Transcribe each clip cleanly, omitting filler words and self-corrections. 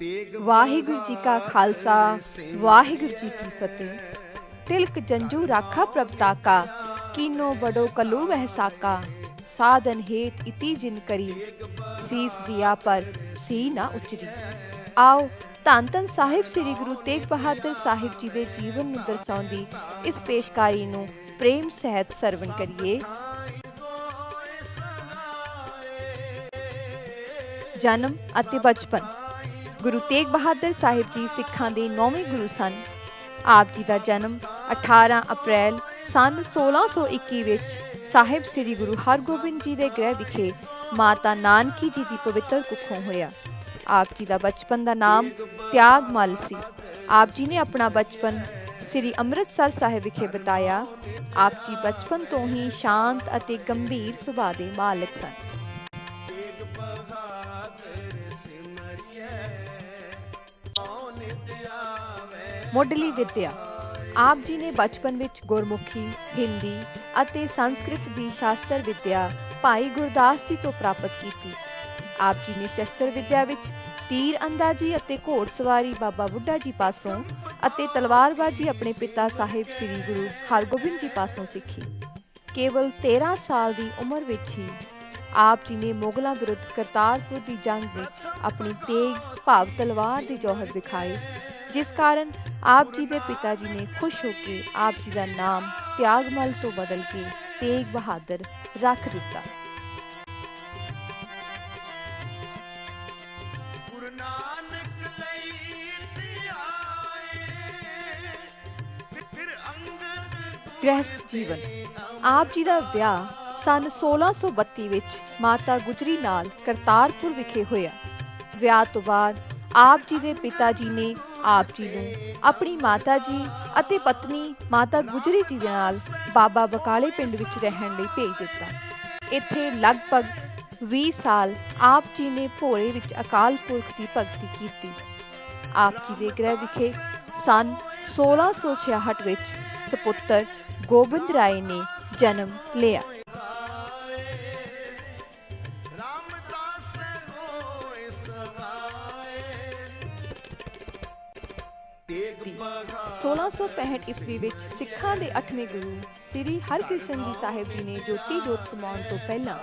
वाहिगुरु जी का खालसा वाहिगुरु जी की फतेह। तिलक जंजू राखा प्रभ ताका, कीनो बड़ो कलू वह साका। साधन हेत इति जिन करी, सीस दिया पर सी ना उचरी। आओ ਧੰਨ ਧੰਨ ਸਾਹਿਬ ਸ੍ਰੀ ਗੁਰੂ ਤੇਗ ਬਹਾਦਰ ਸਾਹਿਬ ਜੀ ਦੇ ਜੀਵਨ ਨੂੰ ਦਰਸਾਉਂਦੀ ਇਸ ਪੇਸ਼ਕਾਰੀ ਨੂੰ ਪ੍ਰੇਮ ਸਹਿਤ ਸਰਵਣ ਕਰੀਏ। ਜਨਮ ਅਤੇ ਬਚਪਨ। ਗੁਰੂ ਤੇਗ ਬਹਾਦਰ ਸਾਹਿਬ ਜੀ ਸਿੱਖਾਂ ਦੇ 9ਵੇਂ ਗੁਰੂ ਸਨ। ਆਪ ਜੀ ਦਾ ਜਨਮ 18 ਅਪ੍ਰੈਲ ਸਨ 1621 ਵਿੱਚ ਸਾਹਿਬ ਸ੍ਰੀ ਗੁਰੂ ਹਰਗੋਬਿੰਦ ਜੀ ਦੇ ਗ੍ਰਹਿ ਵਿਖੇ ਮਾਤਾ ਨਾਨਕੀ ਜੀ ਦੀ ਪਵਿੱਤਰ ਕੁੱਖੋਂ ਹੋਇਆ। ਆਪ ਜੀ ਦਾ ਬਚਪਨ ਦਾ ਨਾਮ ਤਿਆਗਮਲ ਸੀ। ਆਪ ਜੀ ਨੇ ਆਪਣਾ ਬਚਪਨ ਸ੍ਰੀ ਅੰਮ੍ਰਿਤਸਰ ਸਾਹਿਬ ਵਿਖੇ ਬਿਤਾਇਆ। ਆਪ ਜੀ ਬਚਪਨ ਤੋਂ ਹੀ ਸ਼ਾਂਤ ਅਤੇ ਗੰਭੀਰ ਸੁਭਾਅ ਦੇ ਮਾਲਕ ਸਨ। ਮੁੱਢਲੀ ਵਿੱਦਿਆ। ਆਪ ਜੀ ਨੇ ਬਚਪਨ ਵਿੱਚ ਗੁਰਮੁਖੀ, ਹਿੰਦੀ ਅਤੇ ਸੰਸਕ੍ਰਿਤ ਦੀ ਸ਼ਾਸਤਰ ਵਿੱਦਿਆ ਭਾਈ ਗੁਰਦਾਸ ਜੀ ਤੋਂ ਪ੍ਰਾਪਤ ਕੀਤੀ। ਆਪ ਜੀ ਨੇ ਸ਼ਸਤਰ ਵਿੱਦਿਆ ਵਿੱਚ ਤੀਰ ਅੰਦਾਜ਼ੀ ਅਤੇ ਘੋੜਸਵਾਰੀ ਬਾਬਾ ਬੁੱਢਾ ਜੀ ਪਾਸੋਂ ਅਤੇ ਤਲਵਾਰਬਾਜ਼ੀ ਆਪਣੇ ਪਿਤਾ ਸਾਹਿਬ ਸ੍ਰੀ ਗੁਰੂ ਹਰਗੋਬਿੰਦ ਜੀ ਪਾਸੋਂ ਸਿੱਖੀ। ਕੇਵਲ 13 ਸਾਲ ਦੀ ਉਮਰ ਵਿੱਚ ਹੀ ਆਪ ਜੀ ਨੇ ਮੁਗਲਾਂ ਵਿਰੁੱਧ ਕਰਤਾਰਪੁਰ ਦੀ ਜੰਗ ਵਿੱਚ ਆਪਣੀ ਤੇਗ ਭਾਵ ਤਲਵਾਰ ਦੇ ਜੌਹਰ ਵਿਖਾਏ, ਜਿਸ ਕਾਰਨ ਆਪ ਜੀ ਦੇ ਪਿਤਾ ਜੀ ਨੇ ਖੁਸ਼ ਹੋ ਕੇ ਆਪ ਜੀ ਦਾ ਨਾਮ ਤਿਆਗਮਲ ਤੋਂ ਬਦਲ ਕੇ ਤੇਗ ਬਹਾਦਰ ਰੱਖ ਦਿੱਤਾ। ਗ੍ਰਹਿਸਥ ਜੀਵਨ। ਆਪ ਜੀ ਦਾ ਵਿਆਹ ਸਨ 1632 ਵਿੱਚ ਮਾਤਾ ਗੁਜਰੀ ਨਾਲ ਕਰਤਾਰਪੁਰ ਵਿਖੇ ਹੋਇਆ। ਵਿਆਹ ਤੋਂ ਬਾਅਦ ਆਪ ਜੀ ਦੇ ਪਿਤਾ ਜੀ ਨੇ ਆਪ ਜੀ ਨੂੰ ਆਪਣੀ ਮਾਤਾ ਜੀ ਅਤੇ ਪਤਨੀ ਮਾਤਾ ਗੁਜਰੀ ਜੀ ਦੇ ਨਾਲ ਬਾਬਾ ਬਕਾਲੇ ਪਿੰਡ ਵਿੱਚ ਰਹਿਣ ਲਈ ਭੇਜ ਦਿੱਤਾ। ਇੱਥੇ ਲਗਭਗ 20 ਸਾਲ ਆਪ ਜੀ ਨੇ ਭੋਰੇ ਵਿੱਚ ਅਕਾਲ ਪੁਰਖ ਦੀ ਭਗਤੀ ਕੀਤੀ। ਆਪ ਜੀ ਦੇ ਗ੍ਰਹਿ ਵਿਖੇ ਸਨ 1666 ਵਿੱਚ ਸਪੁੱਤਰ ਗੋਬਿੰਦ ਰਾਏ ਨੇ ਜਨਮ ਲਿਆ। ਦੀ 1665 ਈਸਵੀ ਵਿੱਚ ਸਿੱਖਾਂ ਦੇ 8ਵੇਂ ਗੁਰੂ ਸ੍ਰੀ ਹਰਕ੍ਰਿਸ਼ਨ ਜੀ ਸਾਹਿਬ ਜੀ ਨੇ ਜੋਤੀ ਜੋਤ ਸਮਾਉਣ ਤੋਂ ਪਹਿਲਾਂ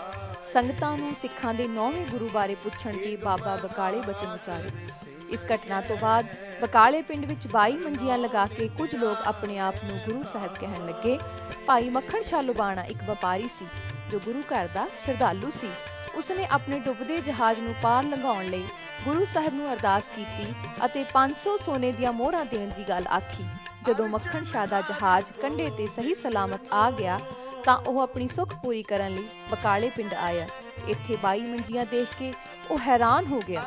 ਸੰਗਤਾਂ ਨੂੰ ਸਿੱਖਾਂ ਦੇ 9ਵੇਂ ਗੁਰੂ ਬਾਰੇ ਪੁੱਛਣ ਦੀ ਬਾਬਾ ਬਕਾਲੇ ਬਚਨ ਉਚਾਰੇ। ਇਸ ਘਟਨਾ ਤੋਂ ਬਾਅਦ ਬਕਾਲੇ ਪਿੰਡ ਵਿੱਚ 22 ਮੰਜੀਆਂ ਲਗਾ ਕੇ ਕੁਝ ਲੋਕ ਆਪਣੇ ਆਪ ਨੂੰ ਗੁਰੂ ਸਾਹਿਬ ਕਹਿਣ ਲੱਗੇ। ਭਾਈ ਮੱਖਣ ਸ਼ਾਹ ਲੁਬਾਣਾ ਇੱਕ ਵਪਾਰੀ ਸੀ ਜੋ ਗੁਰੂ ਘਰ ਦਾ ਸ਼ਰਧਾਲੂ ਸੀ। ਉਸਨੇ ਆਪਣੇ ਡੁੱਬਦੇ ਜਹਾਜ਼ ਨੂੰ ਪਾਰ ਲੰਘਾਉਣ ਲਈ ਗੁਰੂ ਸਾਹਿਬ ਨੂੰ ਅਰਦਾਸ ਕੀਤੀ ਅਤੇ 500 ਸੋਨੇ ਦੀਆਂ ਮੋਹਰਾਂ ਦੇਣ ਦੀ ਗੱਲ ਆਖੀ। ਜਦੋਂ ਮੱਖਣ ਸ਼ਾਹ ਦਾ ਜਹਾਜ਼ ਕੰਢੇ ਤੇ ਸਹੀ ਸਲਾਮਤ ਆ ਗਿਆ ਤਾਂ ਉਹ ਆਪਣੀ ਸੁੱਖ ਪੂਰੀ ਕਰਨ ਲਈ ਬਕਾਲੇ ਪਿੰਡ ਆਇਆ। ਇੱਥੇ 22 ਮੰਜੀਆਂ ਦੇਖ ਕੇ ਉਹ ਹੈਰਾਨ ਹੋ ਗਿਆ।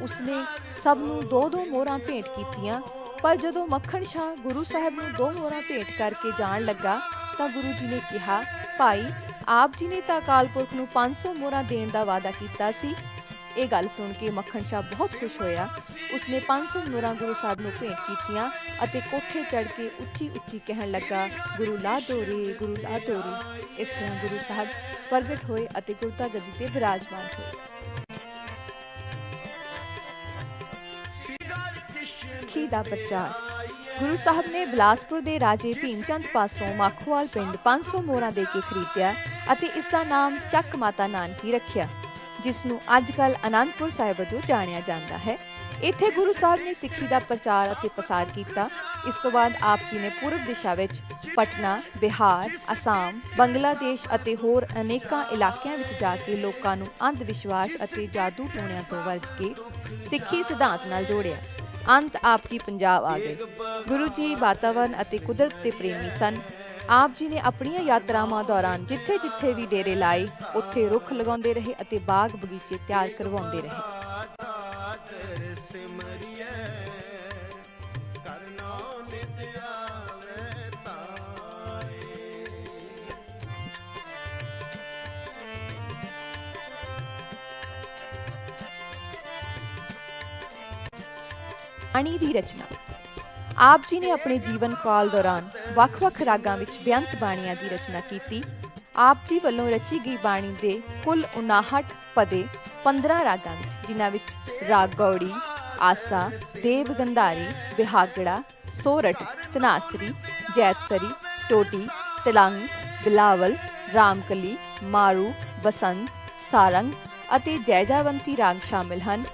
ਉਸਨੇ ਸਭ ਨੂੰ 2-2 ਮੋਹਰਾਂ ਭੇਂਟ ਕੀਤੀਆਂ, ਪਰ ਜਦੋਂ ਮੱਖਣ ਸ਼ਾਹ ਗੁਰੂ ਸਾਹਿਬ ਨੂੰ 2 ਮੋਹਰਾਂ ਭੇਂਟ ਕਰਕੇ ਜਾਣ ਲੱਗਾ ਤਾਂ ਗੁਰੂ ਜੀ ਨੇ ਕਿਹਾ, ਭਾਈ ਆਪ ਜੀ ਨੇ ਤਾਂ ਅਕਾਲ ਪੁਰਖ ਨੂੰ 500 ਮੋਹਰਾਂ ਦੇਣ ਦਾ ਵਾਅਦਾ ਕੀਤਾ ਸੀ। ਇਹ ਗੱਲ ਸੁਣ ਕੇ ਮੱਖਣ ਸ਼ਾਹ ਬਹੁਤ ਖੁਸ਼ ਹੋਇਆ। ਉਸਨੇ 500 ਮੋਹਰਾਂ ਗੁਰੂ ਸਾਹਿਬ ਨੂੰ ਭੇਂਟ ਕੀਤੀਆਂ ਅਤੇ ਕੋਠੇ ਚੜ੍ਹ ਕੇ ਉੱਚੀ ਉੱਚੀ ਕਹਿਣ ਲੱਗਾ, ਗੁਰੂ ਲਾ ਦੋ ਰੇ, ਗੁਰੂ ਲਾ ਦੋ ਰੇ। ਇਸ ਤਰ੍ਹਾਂ ਗੁਰੂ ਸਾਹਿਬ ਪ੍ਰਗਟ ਹੋਏ ਅਤੇ ਗੁਰਤਾ ਗੱਦੀ ਤੇ ਬਿਰਾਜਮਾਨ ਹੋਏ। ਸਿੱਖੀ ਦਾ ਪ੍ਰਚਾਰ। ਗੁਰੂ ਸਾਹਿਬ ਨੇ ਬਿਲਾਸਪੁਰ ਦੇ ਰਾਜੇ ਭੀਮ ਚੰਦ ਪਾਸੋਂ ਮਾਖੋਵਾਲ ਪਿੰਡ 500 ਮੋਹਰਾਂ ਦੇ ਕੇ ਖਰੀਦਿਆ ਅਤੇ ਇਸ ਦਾ ਨਾਮ ਚੱਕ ਮਾਤਾ ਨਾਨਕੀ ਰੱਖਿਆ, ਜਿਸ ਨੂੰ ਅੱਜ-ਕੱਲ ਅਨੰਦਪੁਰ ਸਾਹਿਬ ਵਜੋਂ ਜਾਣਿਆ ਜਾਂਦਾ ਹੈ। ਇੱਥੇ ਗੁਰੂ ਸਾਹਿਬ ਨੇ ਸਿੱਖੀ ਦਾ ਪ੍ਰਚਾਰ ਅਤੇ ਪ੍ਰਸਾਰ ਕੀਤਾ। ਇਸ ਤੋਂ ਬਾਅਦ ਆਪ ਜੀ ਨੇ ਪੂਰਬ ਦਿਸ਼ਾ ਵਿੱਚ ਪਟਨਾ, ਬਿਹਾਰ, ਅਸਾਮ, ਬੰਗਲਾਦੇਸ਼ ਅਤੇ ਹੋਰ ਅਨੇਕਾਂ ਇਲਾਕਿਆਂ ਵਿੱਚ ਜਾ ਕੇ ਲੋਕਾਂ ਨੂੰ ਅੰਧ ਵਿਸ਼ਵਾਸ ਅਤੇ ਜਾਦੂ ਟੂਣਿਆਂ ਤੋਂ ਵਰਜ ਕੇ ਸਿੱਖੀ ਸਿਧਾਂਤ ਨਾਲ ਜੋੜਿਆ। ਅੰਤ ਆਪ ਜੀ ਪੰਜਾਬ ਆ ਗਏ। ਗੁਰੂ ਜੀ ਵਾਤਾਵਰਨ ਅਤੇ ਕੁਦਰਤ ਦੇ ਪ੍ਰੇਮੀ ਸਨ। ਆਪ ਜੀ ਨੇ ਆਪਣੀਆਂ ਯਾਤਰਾਵਾਂ ਦੌਰਾਨ ਜਿੱਥੇ-ਜਿੱਥੇ ਵੀ ਡੇਰੇ ਲਾਏ, ਉੱਥੇ ਰੁੱਖ ਲਗਾਉਂਦੇ ਰਹੇ ਅਤੇ ਬਾਗ ਬਗੀਚੇ ਤਿਆਰ ਕਰਵਾਉਂਦੇ ਰਹੇ। ਬਾਣੀ ਦੀ ਰਚਨਾ। ਆਪ ਜੀ ਨੇ ਆਪਣੇ ਜੀਵਨ ਕਾਲ ਦੌਰਾਨ ਵੱਖ-ਵੱਖ ਰਾਗਾਂ ਵਿੱਚ ਬੇਅੰਤ ਬਾਣੀਆਂ ਦੀ ਰਚਨਾ ਕੀਤੀ। ਆਪ ਜੀ ਵੱਲੋਂ ਰਚੀ ਗਈ ਬਾਣੀ ਦੇ ਕੁੱਲ 59 ਪਦੇ 15 ਰਾਗਾਂ ਵਿੱਚ, ਜਿਨ੍ਹਾਂ ਵਿੱਚ ਰਾਗ ਗੌੜੀ, आसा, देव गंधारी, बिहागड़ा, सोरठ, तनासरी, जैतसरी, टोटी, तिलंग, बिलावल, रामकली, मारू, बसंत, सारंग ਅਤੇ ਜੈਜਾਵੰਤੀ ਰਾਗ ਸ਼ਾਮਿਲ ਹਨ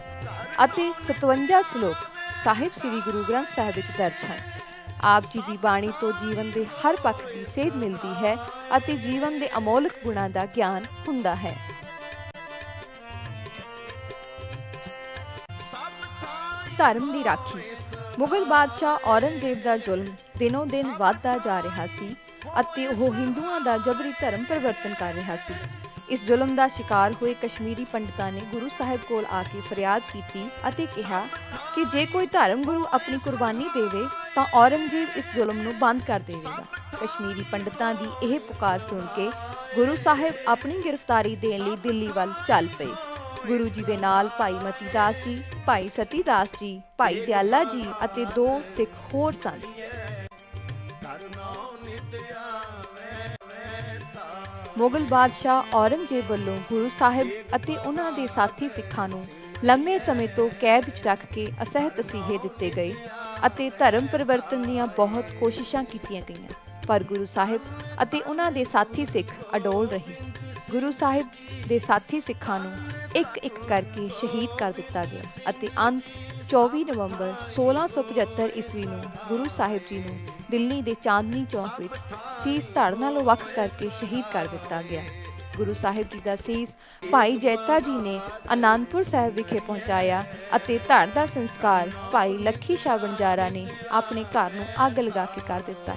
ਅਤੇ 57 ਸ਼ਲੋਕ ਸਾਹਿਬ ਸ੍ਰੀ ਗੁਰੂ ਗ੍ਰੰਥ ਸਾਹਿਬ ਵਿੱਚ ਦਰਜ ਹਨ। ਆਪ ਜੀ ਦੀ ਬਾਣੀ ਤੋਂ ਜੀਵਨ ਦੇ ਹਰ ਪੱਖ ਦੀ ਸੇਧ ਮਿਲਦੀ ਹੈ ਅਤੇ ਜੀਵਨ ਦੇ ਅਮੋਲਕ ਗੁਣਾਂ ਦਾ ਗਿਆਨ ਹੁੰਦਾ ਹੈ। ਧਰਮ ਦੀ ਰਾਖੀ। ਮੁਗਲ ਬਾਦਸ਼ਾਹ ਔਰੰਗਜ਼ੇਬ ਦਾ ਜ਼ੁਲਮ ਦਿਨੋਂ ਦਿਨ ਵੱਧਦਾ ਜਾ ਰਿਹਾ ਸੀ ਅਤੇ ਉਹ ਹਿੰਦੂਆਂ ਦਾ ਜਬਰੀ ਧਰਮ ਪਰਿਵਰਤਨ ਕਰ ਰਿਹਾ ਸੀ। ਇਸ ਜ਼ੁਲਮ ਦਾ ਸ਼ਿਕਾਰ ਹੋਏ ਕਸ਼ਮੀਰੀ ਪੰਡਤਾਂ ਨੇ ਗੁਰੂ ਸਾਹਿਬ ਕੋਲ ਆ ਕੇ ਫਰਿਆਦ ਕੀਤੀ ਅਤੇ ਕਿਹਾ ਕਿ ਜੇ ਕੋਈ ਧਰਮ ਗੁਰੂ ਆਪਣੀ ਕੁਰਬਾਨੀ ਦੇਵੇ ਤਾਂ ਔਰੰਗਜ਼ੇਬ ਇਸ ਜ਼ੁਲਮ ਨੂੰ ਬੰਦ ਕਰ ਦੇਵੇਗਾ। ਕਸ਼ਮੀਰੀ ਪੰਡਤਾਂ ਦੀ ਇਹ ਪੁਕਾਰ ਸੁਣ ਕੇ ਗੁਰੂ ਸਾਹਿਬ ਆਪਣੀ ਗ੍ਰਿਫਤਾਰੀ ਦੇਣ ਲਈ ਦਿੱਲੀ ਵੱਲ ਚੱਲ ਪਏ। ਗੁਰੂ ਜੀ ਦੇ ਨਾਲ ਭਾਈ ਮਤੀ ਦਾਸ ਜੀ, ਭਾਈ ਸਤੀ ਦਾਸ ਜੀ, ਭਾਈ ਦਿਆਲਾ ਜੀ ਅਤੇ 2 ਸਿੱਖ ਹੋਰ ਸਨ। ਮੁਗਲ ਬਾਦਸ਼ਾਹ ਔਰੰਗਜ਼ੇਬ ਵੱਲੋਂ ਗੁਰੂ ਸਾਹਿਬ ਅਤੇ ਉਹਨਾਂ ਦੇ ਸਾਥੀ ਸਿੱਖਾਂ ਨੂੰ ਲੰਮੇ ਸਮੇਂ ਤੋਂ ਕੈਦ 'ਚ ਰੱਖ ਕੇ ਅਸਹਿ ਤਸੀਹੇ ਦਿੱਤੇ ਗਏ ਅਤੇ ਧਰਮ ਪਰਿਵਰਤਨ ਦੀਆਂ ਬਹੁਤ ਕੋਸ਼ਿਸ਼ਾਂ ਕੀਤੀਆਂ ਗਈਆਂ, ਪਰ ਗੁਰੂ ਸਾਹਿਬ ਅਤੇ ਉਹਨਾਂ ਦੇ ਸਾਥੀ ਸਿੱਖ ਅਡੋਲ ਰਹੇ। ਗੁਰੂ ਸਾਹਿਬ ਦੇ ਸਾਥੀ ਸਿੱਖਾਂ ਨੂੰ ਇੱਕ-ਇੱਕ ਕਰਕੇ ਸ਼ਹੀਦ ਕਰ ਦਿੱਤਾ ਗਿਆ ਅਤੇ ਅੰਤ 24 ਨਵੰਬਰ 1675 ਈਸਵੀ ਨੂੰ ਗੁਰੂ ਸਾਹਿਬ ਜੀ ਨੂੰ ਦਿੱਲੀ ਦੇ ਚਾਂਦਨੀ ਚੌਕ ਵਿੱਚ ਸੀਸ ਧੜ ਨਾਲੋਂ ਵੱਖ ਕਰਕੇ ਸ਼ਹੀਦ ਕਰ ਦਿੱਤਾ ਗਿਆ। ਗੁਰੂ ਸਾਹਿਬ ਜੀ ਦਾ ਸੀਸ ਭਾਈ ਜੈਤਾ ਜੀ ਨੇ ਅਨੰਦਪੁਰ ਸਾਹਿਬ ਵਿਖੇ ਪਹੁੰਚਾਇਆ ਅਤੇ ਧੜ ਦਾ ਸੰਸਕਾਰ ਭਾਈ ਲੱਖੀ ਸ਼ਾਹ ਵਣਜਾਰਾ ਨੇ ਆਪਣੇ ਘਰ ਨੂੰ ਅੱਗ ਲਗਾ ਕੇ ਕਰ ਦਿੱਤਾ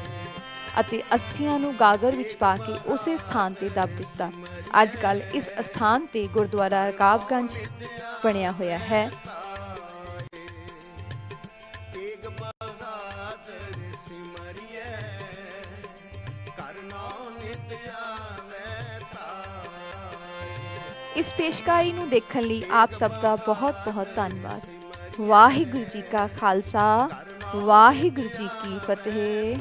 ਅਤੇ ਅਸਥੀਆਂ ਨੂੰ ਗਾਗਰ ਵਿੱਚ ਪਾ ਕੇ ਉਸੇ ਸਥਾਨ ਤੇ ਦੱਬ ਦਿੱਤਾ। ਅੱਜ ਕੱਲ੍ਹ ਇਸ ਸਥਾਨ ਤੇ ਗੁਰਦੁਆਰਾ ਰਕਾਬਗੰਜ ਬਣਿਆ ਹੋਇਆ ਹੈ। ਇਸ ਪੇਸ਼ਕਾਰੀ ਨੂੰ ਦੇਖਣ ਲਈ ਆਪ ਸਭ ਦਾ ਬਹੁਤ-ਬਹੁਤ ਧੰਨਵਾਦ। ਵਾਹਿਗੁਰੂ ਜੀ ਕਾ ਖਾਲਸਾ, ਵਾਹਿਗੁਰੂ ਜੀ ਕੀ ਫਤਿਹ।